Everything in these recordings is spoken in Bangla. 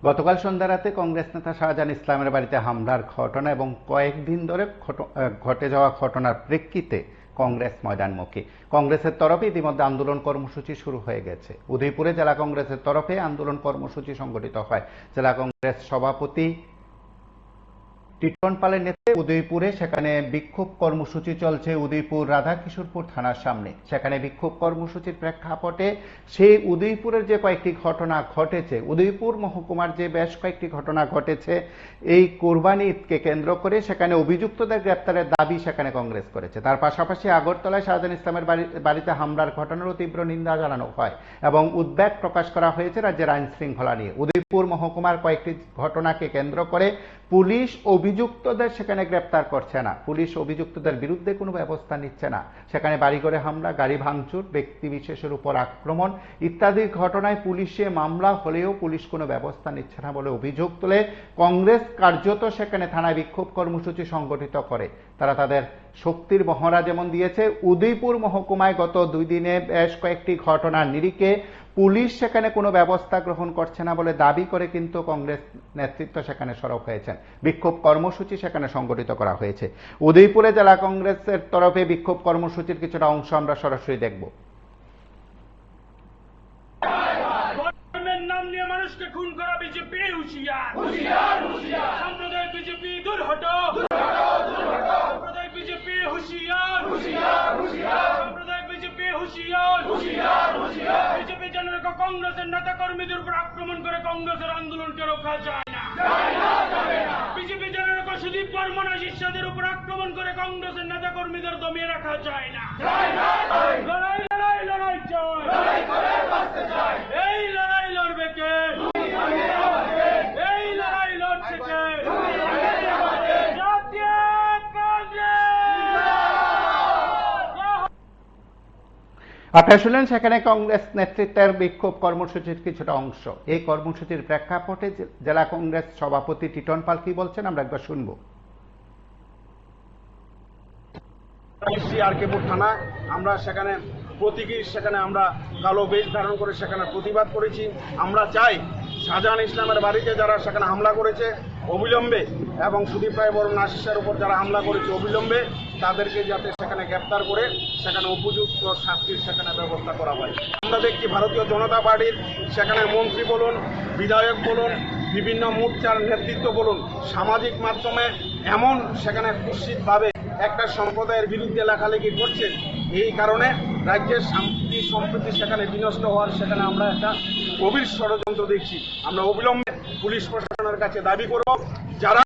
গতকাল সন্ধ্যা রাতে কংগ্রেস নেতা শাহজাহান ইসলামের বাড়িতে হামলার ঘটনা এবং কয়েকদিন ধরে ঘটে যাওয়া ঘটনার প্রেক্ষিতে কংগ্রেস ময়দানমুখী। কংগ্রেসের তরফে ইতিমধ্যে আন্দোলন কর্মসূচি শুরু হয়ে গেছে। উদয়পুরে জেলা কংগ্রেসের তরফে আন্দোলন কর্মসূচি সংগঠিত হয়। জেলা কংগ্রেস সভাপতি টিটন পালের নেতৃত্বে উদয়পুরে সেখানে বিক্ষোভ কর্মসূচি চলছে উদয়পুর রাধাকিশোরপুর থানার সামনে। সেখানে বিক্ষোভ কর্মসূচির প্রেক্ষাপটে সেই উদয়পুরের যে কয়েকটি ঘটনা ঘটেছে, উদয়পুর মহকুমার যে বেশ কয়েকটি ঘটনা ঘটেছে, এই কোরবানি ঈদকে কেন্দ্র করে সেখানে অভিযুক্তদের গ্রেপ্তারের দাবি সেখানে কংগ্রেস করেছে। তার পাশাপাশি আগরতলায় শাহজাহান ইসলামের বাড়িতে হামলার ঘটনারও তীব্র নিন্দা জানানো হয় এবং উদ্বেগ প্রকাশ করা হয়েছে রাজ্যের আইন শৃঙ্খলা নিয়ে। উদয়পুর মহকুমার কয়েকটি ঘটনাকে কেন্দ্র করে পুলিশ অভিযুক্তদের সেখানে গ্রেপ্তার করছে না, পুলিশ অভিযুক্তদের বিরুদ্ধে কোনো ব্যবস্থা নিচ্ছে না। সেখানে বাড়িঘরে হামলা, গাড়ি ভাঙচুর, ব্যক্তি বিশেষের উপর আক্রমণ ইত্যাদি ঘটনায় পুলিশে মামলা হলেও পুলিশ কোনো ব্যবস্থা নিচ্ছে না বলে অভিযোগ তুলে কংগ্রেস কার্যত সেখানে থানায় বিক্ষোভ কর্মসূচি সংগঠিত করে। তারা তাদের শক্তির মহড়া যেমন দিয়েছে, উদয়পুর মহকুমায় গত 2 দিনে বেশ কয়েকটি ঘটনার নিরিখে পুলিশ সেখানে কোনো ব্যবস্থা গ্রহণ করছে না বলে দাবি করে কিন্তু কংগ্রেস নেতৃত্ব সেখানে সরব হয়েছেন। বিক্ষোভ কর্মসূচি সেখানে সংগঠিত করা হয়েছে। উদয়পুরে জেলা কংগ্রেসের তরফে বিক্ষোভ কর্মসূচির কিছুটা অংশ আমরা সরাসরি দেখব। নাম নিয়ে মানুষকে খুন করা বিজেপি হুঁশিয়ার, সাম্প্রদায়িক বিজেপি দূর হটো, সাম্প্রদায়িক বিজেপি হুঁশিয়ার, সাম্প্রদায়িক বিজেপি হুঁশিয়ার, বিজেপি জানার কংগ্রেসের নেতা কর্মীদের উপর আক্রমণ করে কংগ্রেসের আন্দোলনকে রোখা যায় না। বিজেপি জানার সুদীপ বর্মন শিষ্যদের উপর আক্রমণ করে কংগ্রেসের নেতা কর্মীদের দমিয়ে রাখা যায় না। লড়াই লড়াই লড়াই চাই, এই লড়াই লড়বে কে? এই লড়াই লড়ছে কে? জাতীয় আপনারা শুনলেন সেখানে কংগ্রেস নেতৃত্বের বিক্ষোভ কর্মসূচির কিছুটা অংশ। এই কর্মসূচির প্রেক্ষাপটে জেলা কংগ্রেস সভাপতি টিটন পাল কি বলছেন আমরা একবার শুনবো। আরকেপুর থানা আমরা সেখানে প্রতীকী সেখানে আমরা কালো বেশ ধারণ করে সেখানে প্রতিবাদ করেছি। আমরা চাই শাহজাহান ইসলামের বাড়িতে যারা সেখানে হামলা করেছে অবিলম্বে এবং সুদীপ রায় বরণ আশিসের উপর যারা হামলা করেছে অবিলম্বে তাদেরকে যাতে সেখানে গ্রেপ্তার করে সেখানে উপযুক্ত শাস্তির সেখানে ব্যবস্থা করা হয়। আমরা দেখছি ভারতীয় জনতা পার্টির সেখানে মন্ত্রী বলুন, বিধায়ক বলুন, বিভিন্ন মোর্চার নেতৃত্ব বলুন, সামাজিক মাধ্যমে এমন সেখানে কুৎসিতভাবে একটা সম্প্রদায়ের বিরুদ্ধে লেখালেখি করছে। এই কারণে রাজ্যের শান্তি সম্প্রীতি সেখানে বিনষ্ট হওয়ার সেখানে আমরা একটা গভীর ষড়যন্ত্র দেখছি। আমরা অবিলম্বে পুলিশ প্রশাসনের কাছে দাবি করব, যারা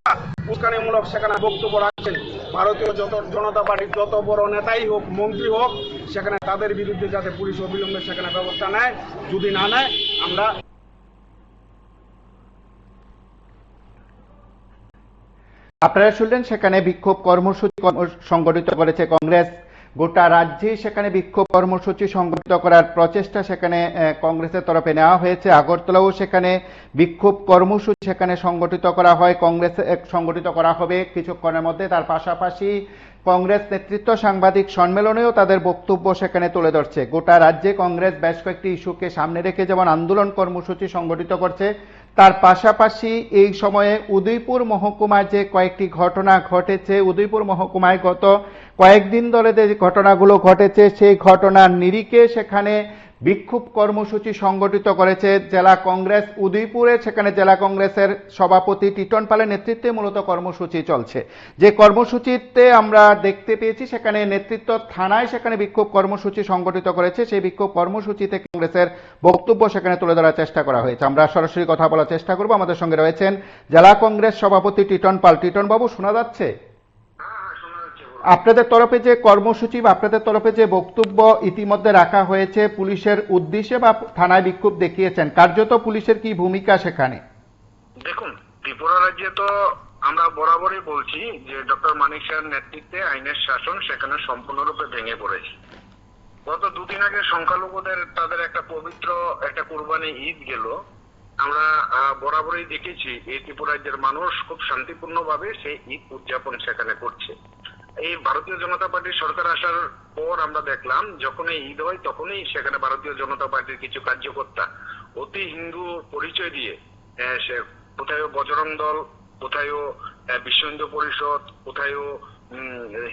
উস্কানিমূলক সেখানে বক্তব্য রাখছেন, ভারতীয় জনতা পার্টির যত বড় নেতাই হোক, মন্ত্রী হোক, সেখানে তাদের বিরুদ্ধে যাতে পুলিশ অবিলম্বে সেখানে ব্যবস্থা নেয়। যদি না নেয় আমরা আপনারা শুনলেন সেখানে বিক্ষোভ কর্মসূচি সংগঠিত করেছে কংগ্রেস। গোটা রাজ্যে সেখানে বিক্ষোভ কর্মসূচি সংগঠিত করার প্রচেষ্টা সেখানে কংগ্রেসের তরফে নেওয়া হয়েছে। আগরতলাও সেখানে বিক্ষোভ কর্মসূচি সেখানে সংগঠিত করা হয়, কংগ্রেস সংগঠিত করা হবে কিছুক্ষণের মধ্যে। তার পাশাপাশি কংগ্রেস নেতৃত্ব সাংবাদিক সম্মেলনেও তাদের বক্তব্য সেখানে তুলে ধরছে। গোটা রাজ্যে কংগ্রেস বেশ কয়েকটি ইস্যুকে সামনে রেখে যেমন আন্দোলন কর্মসূচি সংগঠিত করছে, তার পাশাপাশি এই সময়ে উদয়পুর মহকুমায় যে কয়েকটি ঘটনা ঘটেছে, উদয়পুর মহকুমায় গত কয়েকদিন ধরে যে ঘটনাগুলো ঘটেছে সেই ঘটনার নিরিখে সেখানে বিক্ষোভ কর্মসূচি সংগঠিত করেছে জেলা কংগ্রেস উদয়পুরে। সেখানে জেলা কংগ্রেসের সভাপতি টিটন পালের নেতৃত্বে মূলত কর্মসূচি চলছে। যে কর্মসূচিতে আমরা দেখতে পেয়েছি সেখানে নেতৃত্ব থানায় সেখানে বিক্ষোভ কর্মসূচি সংগঠিত করেছে। সেই বিক্ষোভ কর্মসূচিতে কংগ্রেসের বক্তব্য সেখানে তুলে ধরার চেষ্টা করা হয়েছে। আমরা সরাসরি কথা বলার চেষ্টা করব। আমাদের সঙ্গে রয়েছেন জেলা কংগ্রেস সভাপতি টিটন পাল। টিটন বাবু, শোনা যাচ্ছে? আপনাদের তরফে যে কর্মসূচি বা আপনাদের তরফে যে বক্তব্য ইতিমধ্যে রাখা হয়েছে পুলিশের উদ্দেশ্যে বা থানায় বিক্ষোভ দেখিয়েছেন, কার্যত পুলিশের কি ভূমিকা সেখানে? দেখুন, ত্রিপুরা রাজ্যে তো আমরা বরাবরই বলছি যে ডক্টর মানিক শাহের নেতৃত্বে আইনের শাসন সেখানে সম্পূর্ণরূপে ভেঙে পড়েছে। গত 2 দিন আগে সংখ্যালঘুদের তাদের একটা পবিত্র একটা কুরবানি ঈদ গেল। আমরা বরাবরই দেখেছি এই ত্রিপুরা রাজ্যের মানুষ খুব শান্তিপূর্ণভাবে সেই ঈদ উদযাপন সেখানে করছে। এই ভারতীয় জনতা পার্টির সরকার আসার পর আমরা দেখলাম যখনই ঈদ হয় তখনই সেখানে ভারতীয় জনতা পার্টির কিছু কার্যকর্তা অতি হিন্দু পরিচয় দিয়ে কোথায় বজরং দল, কোথায় বিশ্ব হিন্দু পরিষদ, কোথায়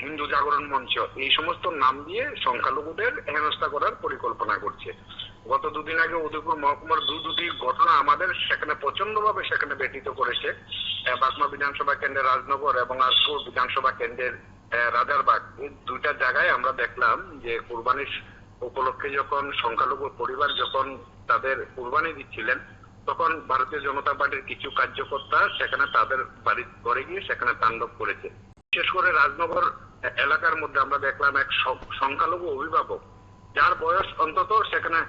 হিন্দু জাগরণ মঞ্চ, এই সমস্ত নাম দিয়ে সংখ্যালঘুদের হেনস্থা করার পরিকল্পনা করছে। গত দুদিন আগে উদয়পুর মহকুমার দুটি ঘটনা আমাদের সেখানে প্রচন্ড ভাবে সেখানে ব্যতীত করেছে। বাগমা বিধানসভা কেন্দ্রের রাজনগর এবং আজপুর বিধানসভা কেন্দ্রের রাজারবাগ, এই দুইটা জায়গায় আমরা দেখলাম যে কুরবানির উপলক্ষে যখন সংখ্যালঘু পরিবার যখন তাদের কুরবানি দিচ্ছিলেন, তখন ভারতীয় জনতা পার্টির কিছু কার্যকর্তা সেখানে তাদের বাড়ির ঘরে গিয়ে সেখানে তাণ্ডব করেছে। বিশেষ করে রাজনগর এলাকার মধ্যে আমরা দেখলাম এক সংখ্যালঘু অভিভাবক, যার বয়স অন্তত সেখানে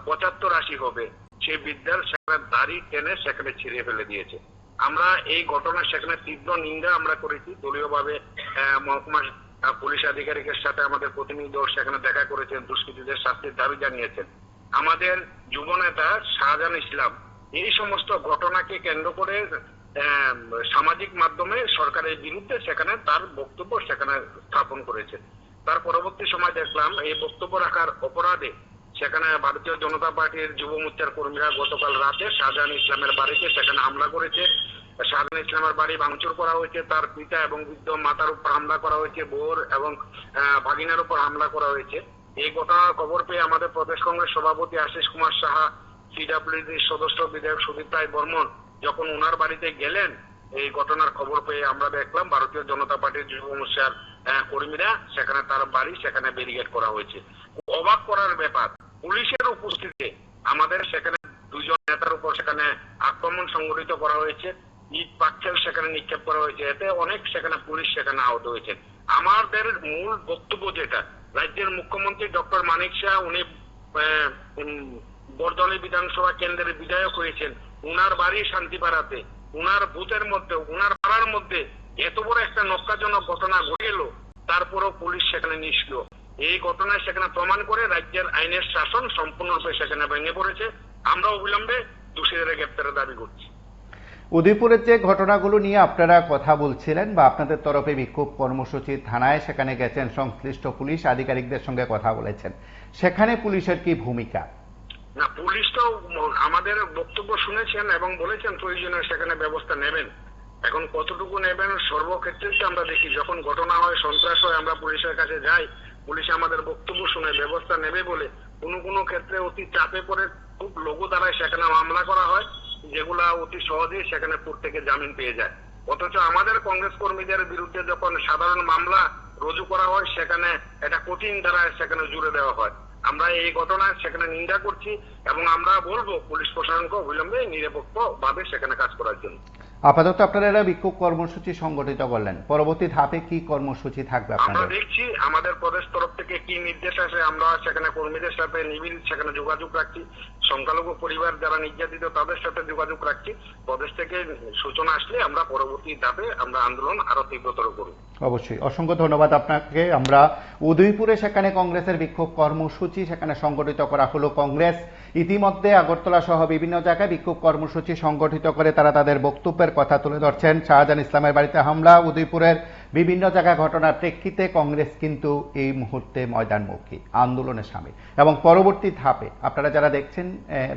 75-80 হবে, সেই বৃদ্ধার সেখানে দাড়ি টেনে সেখানে ছিঁড়ে ফেলে দিয়েছে। আমরা এই ঘটনা সেখানে তীব্র নিন্দা আমরা করেছি। দলীয়ভাবে মহকুমা পুলিশ আধিকারিকের সাথে আমাদের প্রতিনিধি দল সেখানে দেখা করেছেন, দুষ্কৃতীদের শাস্তির দাবি জানিয়েছেন। আমাদের যুব নেতা শাহজাহান ইসলাম এই সমস্ত ঘটনাকে কেন্দ্র করে সামাজিক মাধ্যমে সরকারের বিরুদ্ধে সেখানে তার বক্তব্য সেখানে স্থাপন করেছে। তার পরবর্তী সময় দেখলাম এই বক্তব্য রাখার অপরাধে সেখানে ভারতীয় জনতা পার্টির যুব মোর্চার কর্মীরা গতকাল রাতে শাহজাহান ইসলামের বাড়িতে সেখানে হামলা করেছে। শাহজাহান ইসলামের বাড়ি ভাঙচুর করা হয়েছে, তার পিতা এবং বৃদ্ধ মাতার উপর হামলা করা হয়েছে, বোর এবং ভাগিনার উপর হামলা করা হয়েছে। এই ঘটনার খবর পেয়ে আমাদের প্রদেশ কংগ্রেস সভাপতি আশিস কুমার সাহা, সিডাব্লিউডির সদস্য বিধায়ক সুদীপ রায় বর্মন যখন ওনার বাড়িতে গেলেন, এই ঘটনার খবর পেয়ে আমরা দেখলাম ভারতীয় জনতা পার্টির যুব মোর্চার কর্মীরা সেখানে তার বাড়ি সেখানে ব্যারিকেড করা হয়েছে। অবাক করার ব্যাপার, পুলিশের উপস্থিতিতে আমাদের সেখানে দুজন নেতার উপর সেখানে আক্রমণ সংঘটিত করা হয়েছে, ইট পাটকেল সেখানে নিক্ষেপ করা হয়েছে, এতে অনেক সেখানে পুলিশ সেখানে আহত হয়েছে। আমাদের মূল বক্তব্য যেটা, রাজ্যের মুখ্যমন্ত্রী ডক্টর মানিক শাহ, উনি বরদলি বিধানসভা কেন্দ্রের বিধায়ক হয়েছেন, উনার বাড়ি শান্তিপাড়াতে, উনার বুথের মধ্যে, উনার পাড়ার মধ্যে এত বড় একটা নক্কাজনক ঘটনা ঘটে গেল, তারপরও পুলিশ সেখানে নিষ্ক্রিয়। এই ঘটনায় সেখানে প্রমাণ করে রাজ্যের আইনের শাসন সম্পূর্ণরূপে সেখানে ভেঙে পড়েছে। আমরা অবিলম্বে দোষীদের গ্রেপ্তারের দাবি করছি। উদয়পুরের যে ঘটনাগুলো নিয়ে আপনারা কথা বলছিলেন বা আপনাদের তরফে বিক্ষোভ কর্মসূচি, থানায় সেখানে গেছেন, সংশ্লিষ্ট পুলিশ আধিকারিকদের সঙ্গে কথা বলেছেন, সেখানে পুলিশের কি ভূমিকা? না, পুলিশ তো আমাদের বক্তব্য শুনেছেন এবং বলেছেন প্রয়োজনীয় সেখানে ব্যবস্থা নেবেন। এখন কতটুকু নেবেন সর্বক্ষেত্রে আমরা দেখি, যখন ঘটনা হয়, সন্ত্রাস হয়, আমরা পুলিশের কাছে যাই, পুলিশ আমাদের বক্তব্য শুনে ব্যবস্থা নেবে বলে কোনো ক্ষেত্রে অতি চাপে পড়ে খুব লঘু দ্বারায় সেখানে মামলা করা হয়, যেগুলা অতি সহজেই সেখানে কোর্ট থেকে জামিন পেয়ে যায়। অথচ আমাদের কংগ্রেস কর্মীদের বিরুদ্ধে যখন সাধারণ মামলা রুজু করা হয়, সেখানে এটা কঠিন দ্বারায় সেখানে জুড়ে দেওয়া হয়। আমরা এই ঘটনায় সেখানে নিন্দা করছি এবং আমরা বলবো পুলিশ প্রশাসনকে অবিলম্বে নিরপেক্ষ ভাবে সেখানে কাজ করার জন্য। আপাতত আপনারা বিক্ষোভ কর্মসূচি সংগঠিত করলেন, পরবর্তী ধাপে কি কর্মসূচি থাকবে আমরা আপনাদের? দেখছি আমাদের প্রদেশ তরফ থেকে কি নির্দেশ আসে, আমরা সেখানে কর্মীদের সাথে নিবিড় সেখানে যোগাযোগ রাখছি, সংখ্যালঘু পরিবার যারা নির্যাতিত তাদের সাথে যোগাযোগ রাখছি। প্রদেশ থেকে সূচনা আসলে আমরা পরবর্তী ধাপে আমরা আন্দোলন আরো তীব্রতর করব। অবশ্যই, অসংখ্য ধন্যবাদ আপনাকে। আমরা উদয়পুরে সেখানে কংগ্রেসের বিক্ষোভ কর্মসূচি সেখানে সংগঠিত করা হলো। কংগ্রেস ইতিমধ্যে আগরতলা সহ বিভিন্ন জায়গায় বিক্ষোভ কর্মসূচি সংগঠিত করে তারা তাদের বক্তব্যের কথা তুলে ধরছেন। শাহজাহান ইসলামের বাড়িতে হামলা, উদয়পুরের বিভিন্ন জায়গায় ঘটনার প্রেক্ষিতে কংগ্রেস কিন্তু এই মুহূর্তে ময়দানমুখী, আন্দোলনে সামিল। এবং পরবর্তী ধাপে আপনারা যারা দেখছেন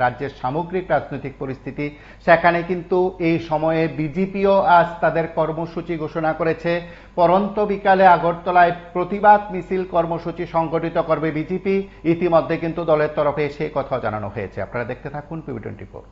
রাজ্যের সামগ্রিক রাজনৈতিক পরিস্থিতি, সেখানে কিন্তু এই সময়ে বিজেপিও আজ তাদের কর্মসূচি ঘোষণা করেছে। পরন্ত বিকালে আগরতলায় প্রতিবাদ মিছিল কর্মসূচি সংগঠিত করবে বিজেপি। ইতিমধ্যে কিন্তু দলের তরফে সেই কথা জানানো হয়েছে। আপনারা দেখতে থাকুন PB24।